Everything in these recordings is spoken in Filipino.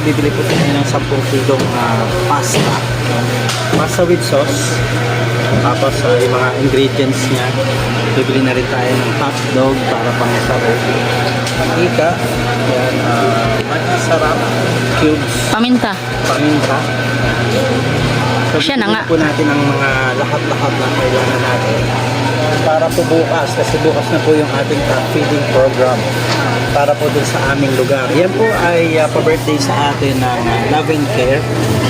bibili po tayo ng 10 kilong pasta. Pasta with sauce. Tapos yung mga ingredients niya. Bibili na rin tayo ng hotdog para pang-sarap. Mantika. Yan, sarap. Cubes. Paminta. Paminta. So, Siya na nga. po natin ang mga lahat-lahat na kailangan natin para po bukas, kasi bukas na po yung ating top feeding program para po dun sa aming lugar. Yan po ay pa-birthday sa atin ng Love and Care,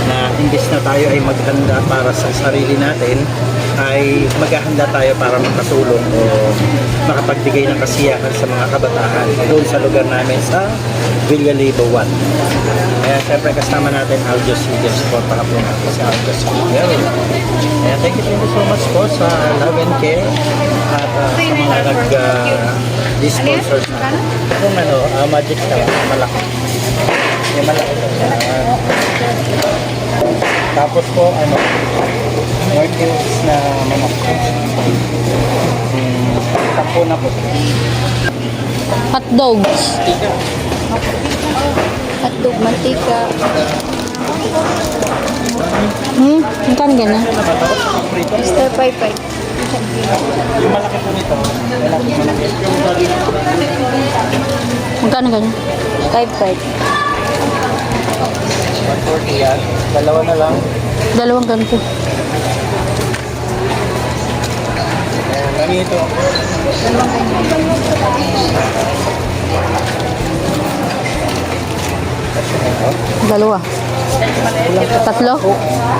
na imbis na tayo ay maghanda para sa sarili natin, ay maghahanda tayo para makatulong o makapagbigay ng kasiyahan sa mga kabataan doon sa lugar namin sa Villalibo 1. Kaya syempre kasama natin Aljo Sigel, support para po natin sa Aljo Sigel. Kaya thank you so much po sa Love and Care at sa mga nag-sponsors natin. Kung magic na malaki. May malaki na. Tapos po, more cubes na manok. 10 na po. Hotdogs. Hotdog, mantika. Magkano ganyan? Mr. Pai. Yung malaki po nito. Magkano ganyan? 5. 140 yan. Dalawa na lang. Dalawang ganito. Ganito. Dalawa. Tatlo?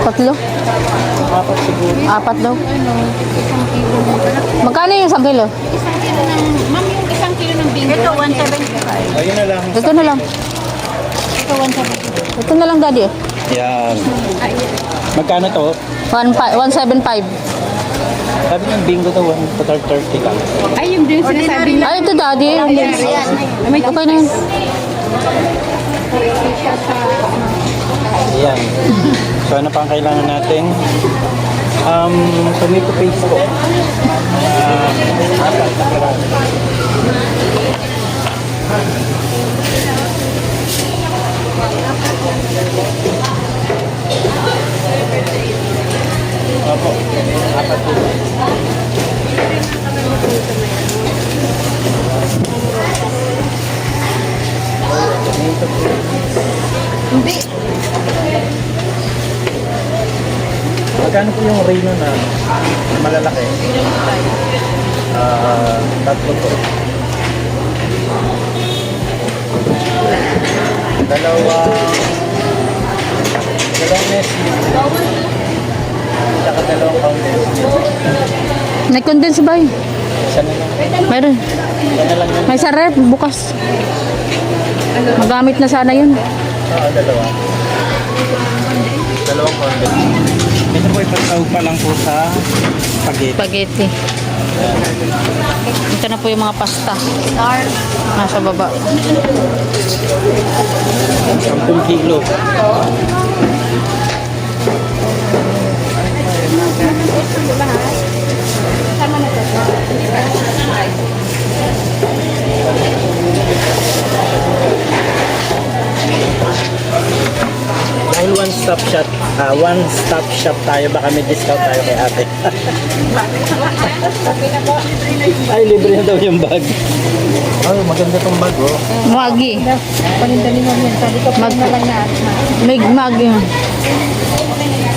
Tatlo? Apat siguro. Apat daw. Magkano yung 1 kilo? Ma'am, yung 1 kilo ng bingo. Ito, 175. Ayun na lang. Ito na lang. Ito, 175. Ito na lang, daddy. Yan. Magkano to? 175. Sabi ng bingo to, 130 lang. Ay, yung din sinasabi na. Ay, ito, daddy. Okay na yun. Ayan. So ano pang kailangan natin? Tomato paste po. Apat na piraso. Opo. Apat po. Hindi. Magkano po yung Reno na malalaki? Tatlo po. Dalawang Nestle. Saka dalawang condensed milk. Nag-condense ba yun? Isa na lang. Mayroon. Isa na lang yun. May sa rep, bukas. Magamit na sana yun. Oo, dalawa. Dalawang condensed. Ito po ipatawag pa lang po sa spaghetti. Spaghetti. Ito na po yung mga pasta. Nasa baba. 10 kilo. Dahil one-stop shop tayo, baka may discount tayo kay ate. Ay, libre na daw yung bag. Ay, maganda tong bag, oh. Magi. Panindali mo yan. Sabi ko, Mag- na lang na. May magi.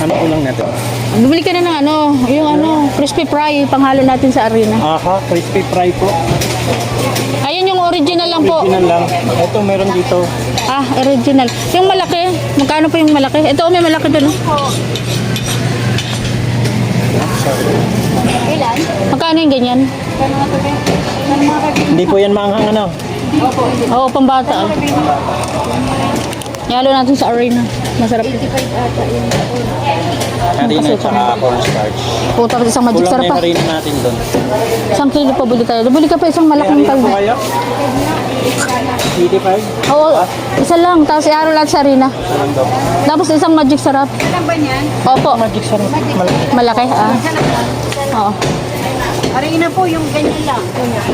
Ano ulang natin? Bumili ka na ng yung crispy fry, panghalo natin sa arena. Aha, crispy fry po. Ayun yung original lang po. Original lang. Ito, meron dito. Ah, original. Yung malaki, magkano po yung malaki? Ito, may malaki doon. Kailan? Magkano yung ganyan? Kano nga ito, Ben? Ano mga kaibigan? Hindi po yan maanghang ano. Opo, hindi. Oo, pambata. Ihalo natin sa arena. Masarap. 85 ata yun. Harina at saka cornstarch. Puta pa isang magic Kulang sarap na yung pa. harina natin doon. 1 kilo pa buli tayo. Buli ka pa isang malaking Harina po kaldo. kayo? 85? Oo, isa lang. Tapos ihalo lahat sa arena. Alam daw. Tapos isang magic sarap. Ilan ba niyan? Opo, Magic sarap. Malaki. malaki. Ah. Oo. Arena po, yung ganyan lang.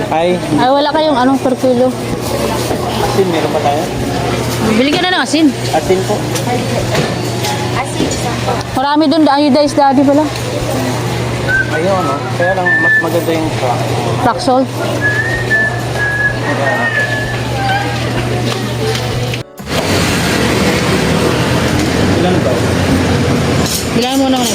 Ay, Ay, wala kayong per kilo. asin meron pa tayo? Bili ka na ng asin. Asin po. Asin, sampo. Marami doon, iodized daddy pala. Ayun, no? Kaya lang, mas maganda yung truck. Rock salt. Ilan daw? Bilangan mo naman.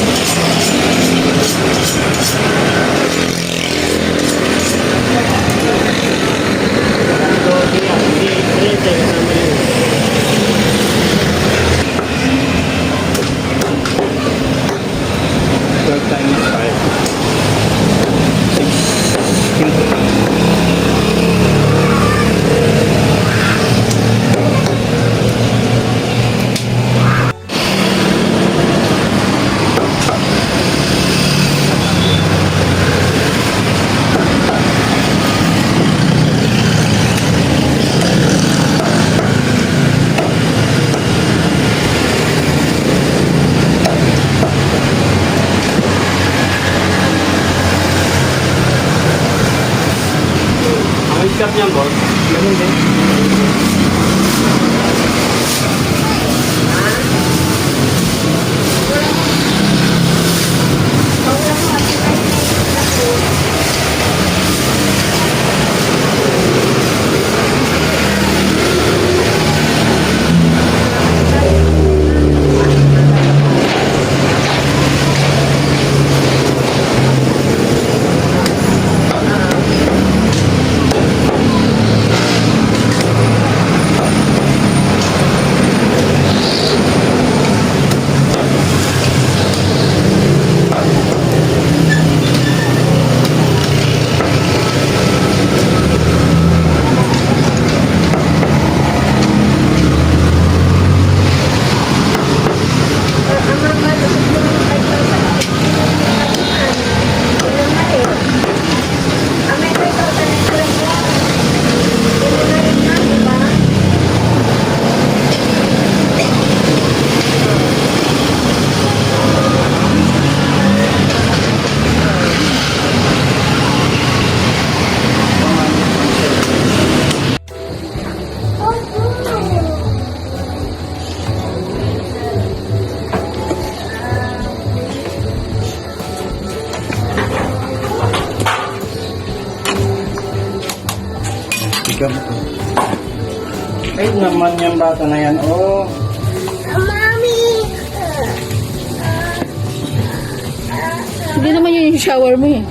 Ang ikat niyan, boss. Ganun din. Ikaw. Ay naman yung bata na yan, oh. Hindi naman yun yung shower mo eh.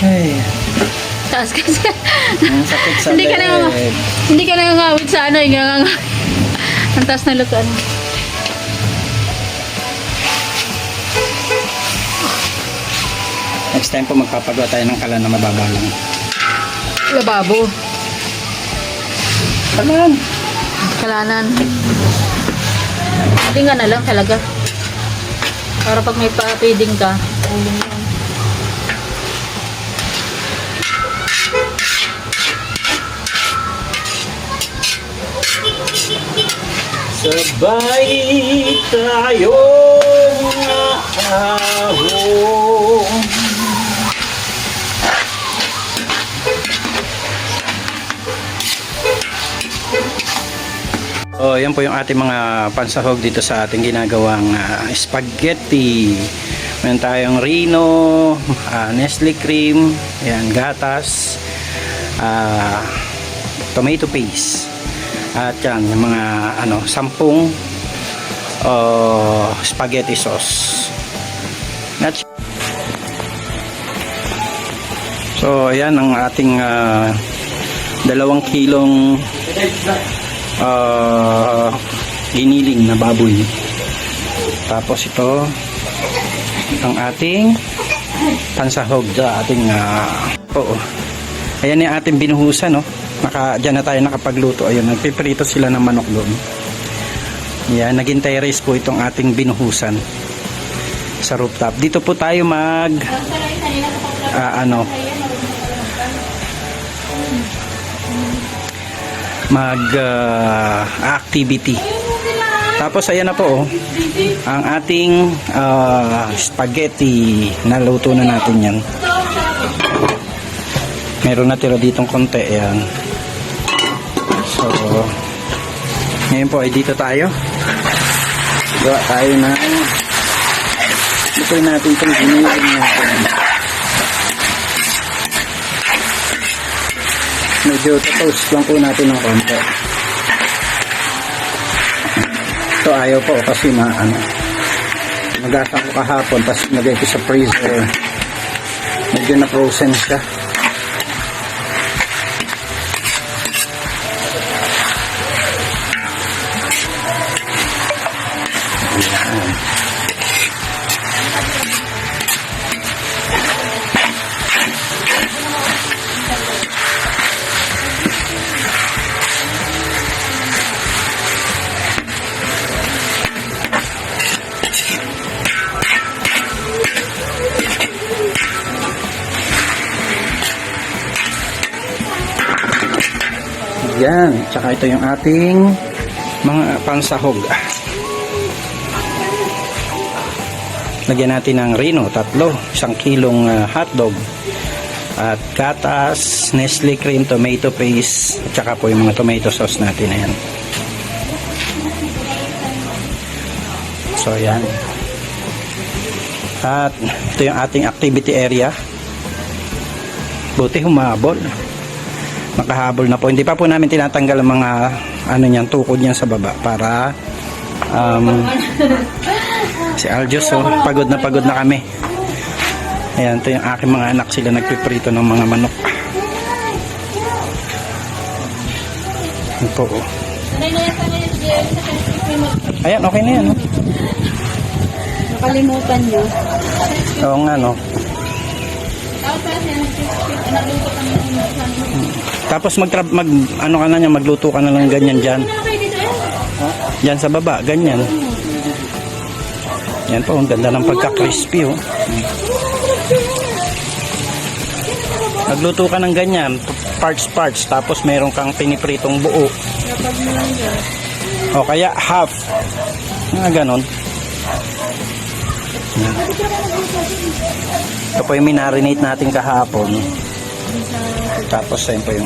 Ay, Taas kasi. ang sakit sa Hindi ka na leg. hindi ka nangangawit sa ano, ang taas na lutuan. Next time po magpapagawa tayo ng kalan na mababa lang. Lababo. Kalan! Kalanan. Hindi nga na lang talaga. Para pag may pa-feeding ka, uling yan. Sabay tayong ahon. Oh, yan po yung ating mga pansahog dito sa ating ginagawang spaghetti. Meron tayong Rino, Nestle cream, ayan, gatas, tomato paste. At yan, yung mga 10 spaghetti sauce. So, ayan ang ating 2 kilong giniling na baboy. Tapos ito ang ating pansahog sa ating ayan yung ating binuhusan, no? Diyan na tayo nakapagluto. Ayun, nagpiprito sila ng manok doon. Yan, naging terrace po itong ating binuhusan sa rooftop. Dito po tayo activity. Tapos ayan na po ang ating spaghetti. Naluto na natin yan. Meron na tira ditong konti. Ayan. So ngayon po ay dito tayo. Gawa tayo na lutuin natin itong giniling natin. Medyo toast lang po natin ng konti. Ito ayaw po kasi mag-asa ko kahapon tapos nagay ko sa freezer. Medyo na frozen siya. Yan, tsaka ito yung ating mga pansahog. Lagyan natin ng Rino, 3, 1 kilong hotdog at gatas, Nestle cream, tomato paste, at tsaka po yung mga tomato sauce natin. Ayan. So yan. At ito yung ating activity area. Buti humabol. Nakahabol na po. Hindi pa po namin tinatanggal ang mga tukod niyan sa baba para si Aljos, pagod na kami. Ayan, ito yung aking mga anak, sila nagpiprito ng mga manok. Ayan po. Ayan, okay na yan. Nakalimutan nyo. Oo nga, no. Tapos magluto ka na lang ganyan dyan. Dyan sa baba, ganyan. Yan po, ang ganda ng pagka-crispy, oh. Magluto ka ng ganyan, parts, tapos meron kang pinipritong buo. O kaya half. Ganon. Ito po yung minarinate natin kahapon. Tapos ayun po yung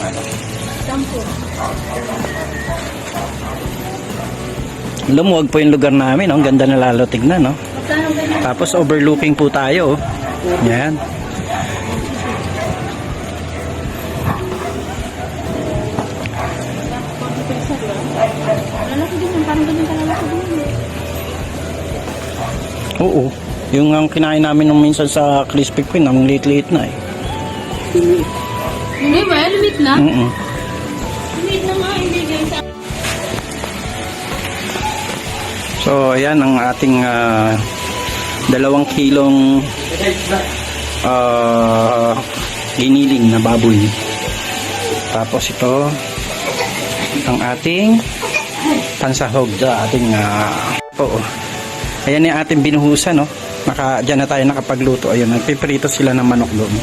lumuwag po yung lugar namin, ang ganda na lalo tignan, no? Tapos overlooking po tayo, yan. Oo, yung ang kinain namin nung minsan sa Crispy Queen, ang liit-liit na eh. Hindi ba? Limit na? Limit na nga, hindi guys. So, ayan ang ating 2 kilong giniling na baboy. Tapos ito ang ating pansahog sa ating ayan yung ating binuhusan, no? Diyan na tayo nakapagluto. Ayun, nagpiprito sila ng manok doon.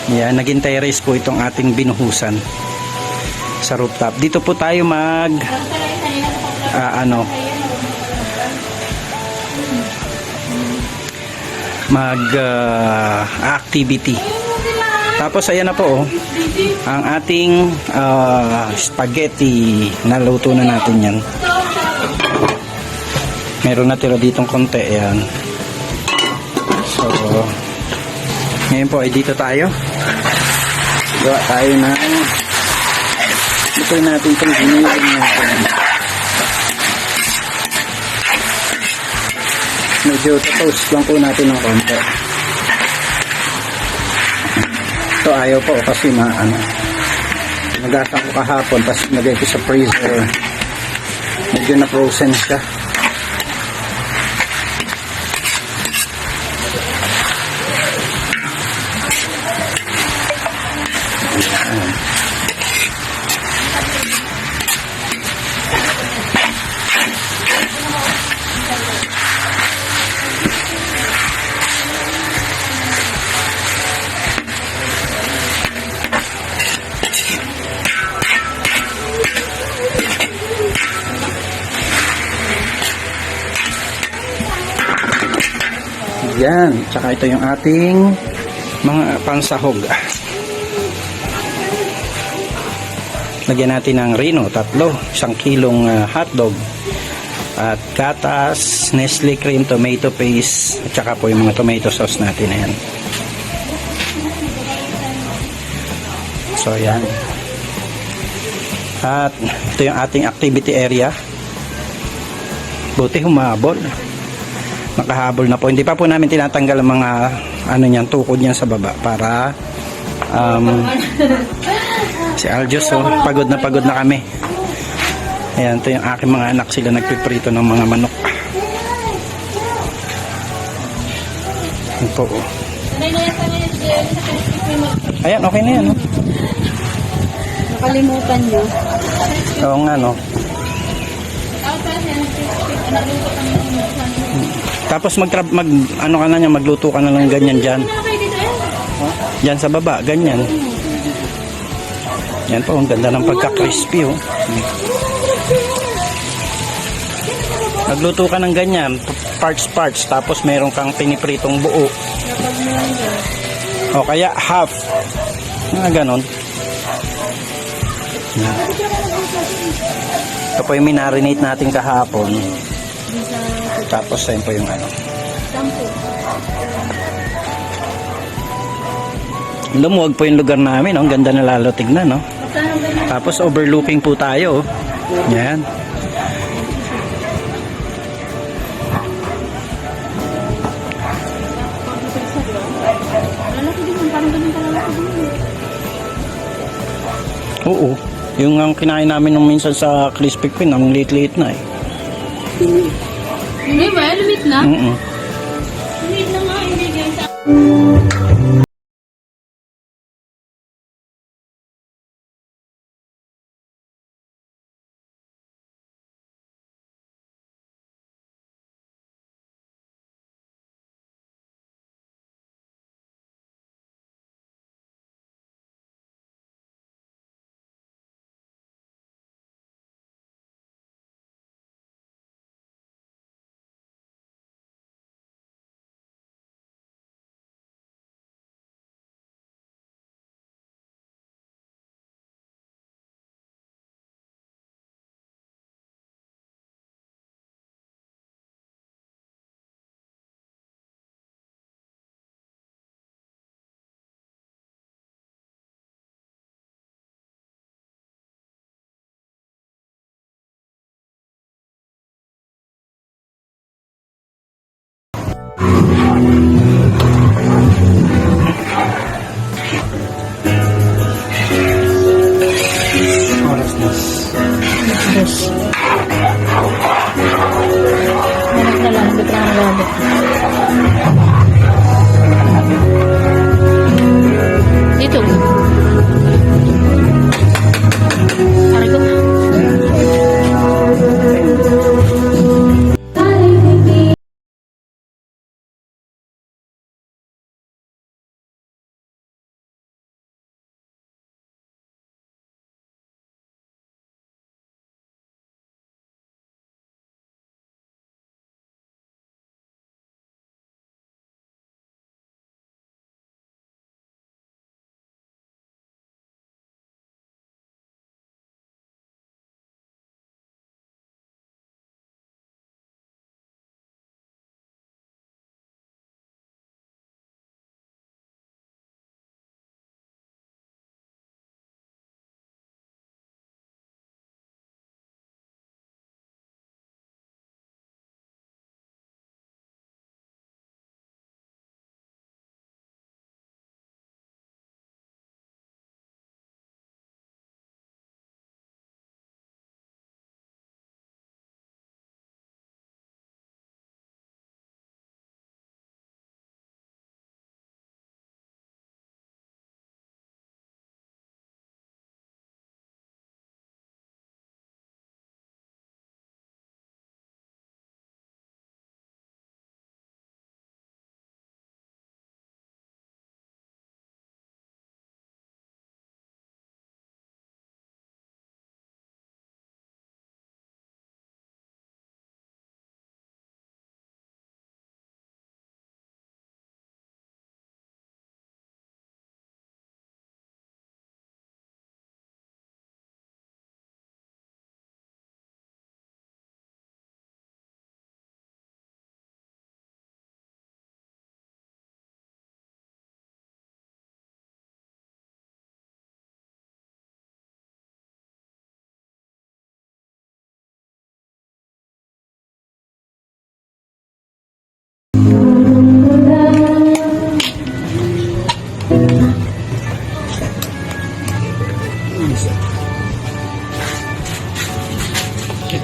Yan, naging terrace po itong ating binuhusan sa rooftop. Dito po tayo activity. Tapos ayan na po ang ating spaghetti. Naluto na natin yan. Meron na tira ditong konti. Ayan. So, ngayon po ay dito tayo. Gawa tayo na ito natin itong giniling natin. Medyo toast lang po natin ng konti. Ito ayaw po kasi nagasa ko kahapon tapos nagay ko sa freezer. Medyo na frozen siya. Yan, tsaka ito yung ating mga pansahog. Lagyan natin ng Rino, 3, 1 kilong hotdog at gatas, Nestle cream, tomato paste at tsaka po yung mga tomato sauce natin. Ayan. So yan. At ito yung ating activity area. Buti humabol. Nakahabol na po. Hindi pa po namin tinatanggal ang mga tukod niyan sa baba para si Aljos pagod na kami. Ayan, ito yung aking mga anak, sila nagpiprito ng mga manok. Ayan po. Ayan, okay na yan. Nakalimutan nyo. Oo nga, no. Tapos magluto ka na lang ganyan dyan. Dyan sa baba, ganyan. Yan po, ang ganda ng pagka-crispy, oh. Magluto ka ng ganyan, parts, tapos meron kang pinipritong buo. O kaya half. Mga ganon. Ito po yung minarinate natin kahapon. Tapos ayun po yung lumuwag po yung lugar namin, ang ganda na lalo tignan, no? Tapos overlooking po tayo, yan. Oo, yung ang kinain namin nung minsan sa Crispy Queen, ang liit-liit na eh. Hindi ba? Limit na? Limit na nga, hindi guys.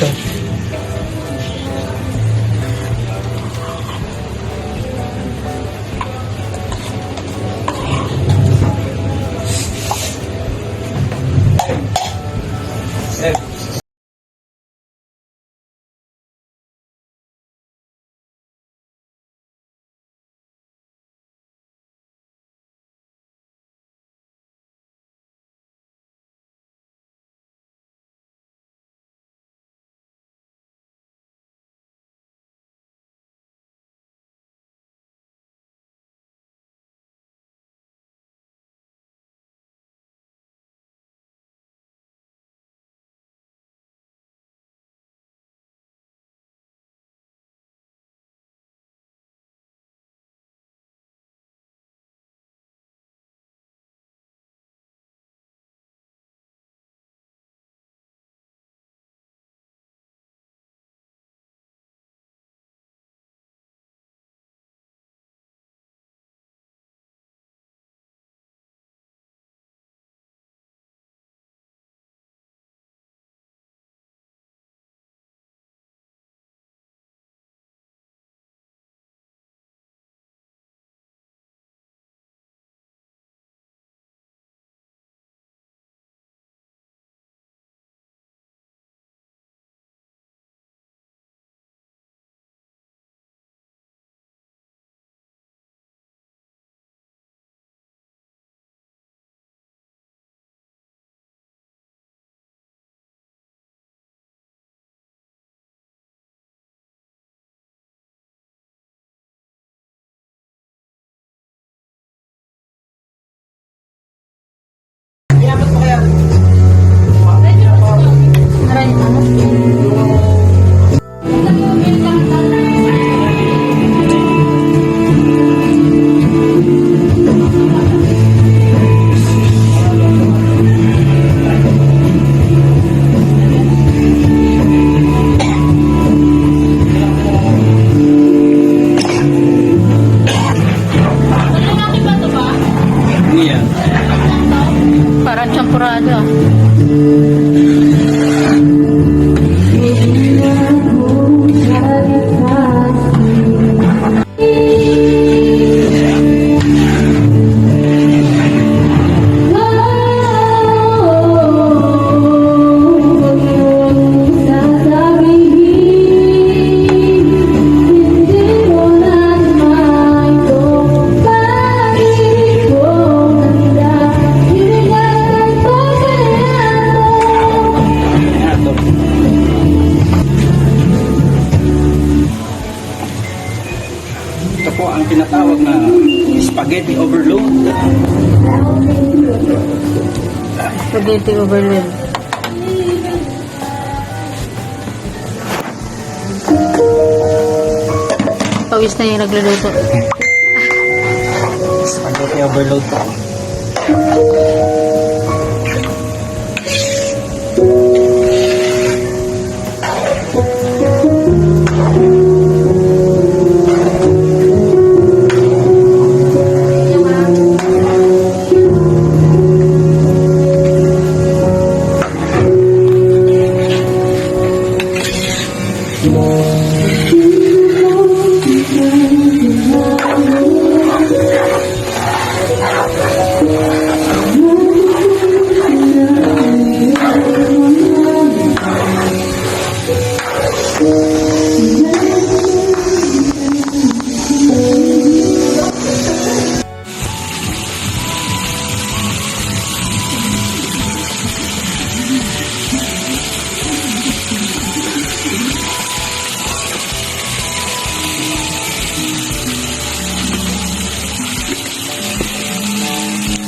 dito. Yan. Parang champurado ah. Ito po ang tinatawag na spaghetti overload. Spaghetti overload. Pawis na yung nagluluto. Spaghetti overload po.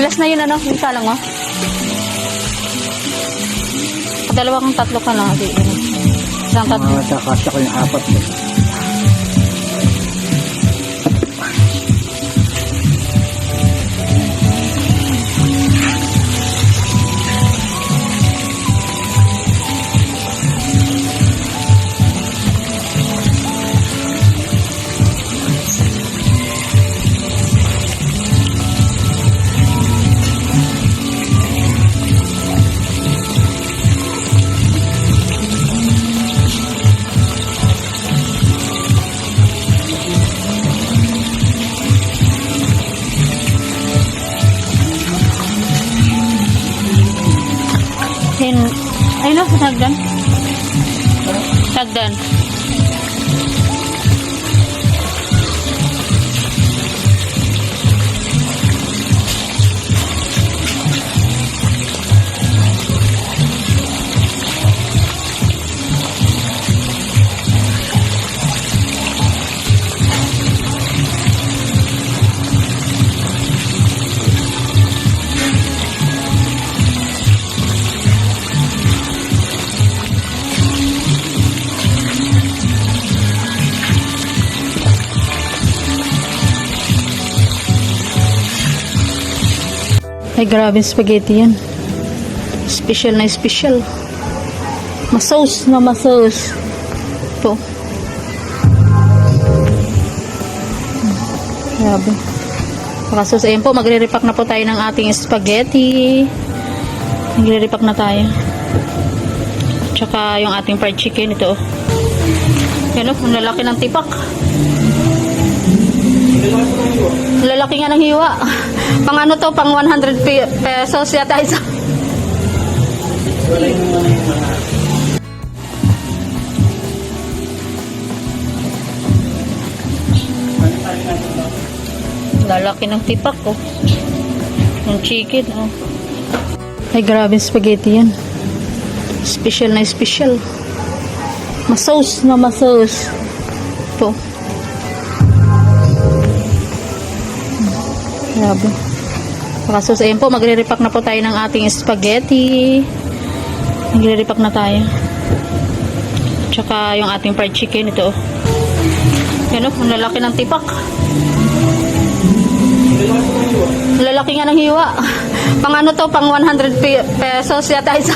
Last na yun ano, yung salang mo. Dalawa kang tatlo ka na. Di, isang tatlo. Kasya ko yung apat mo. Ay, no, sagdan. Sagdan. Ay, grabe spaghetti yan. Special na special. Masos na masos. Ito. Grabe. Makasos. Ayun po, magre-repack na po tayo ng ating spaghetti. Magre-repack na tayo. Tsaka yung ating fried chicken. Ito. Yan o, ang lalaki ng tipak. Lalaki nga ng hiwa. Pang ano to, pang 100 pesos yata isa. Lalaki ng tipak oh. Ng chicken oh. Ay, grabe spaghetti yan. Special na special. Masos na masos. Ito. Grabe. Kasos, ayun po, magre-repack na po tayo ng ating spaghetti. Magre-repack na tayo. Tsaka yung ating fried chicken, ito. Yan o, ang lalaki ng tipak. Lalaki nga ng hiwa. Pang ano to, pang 100 pesos yata isa.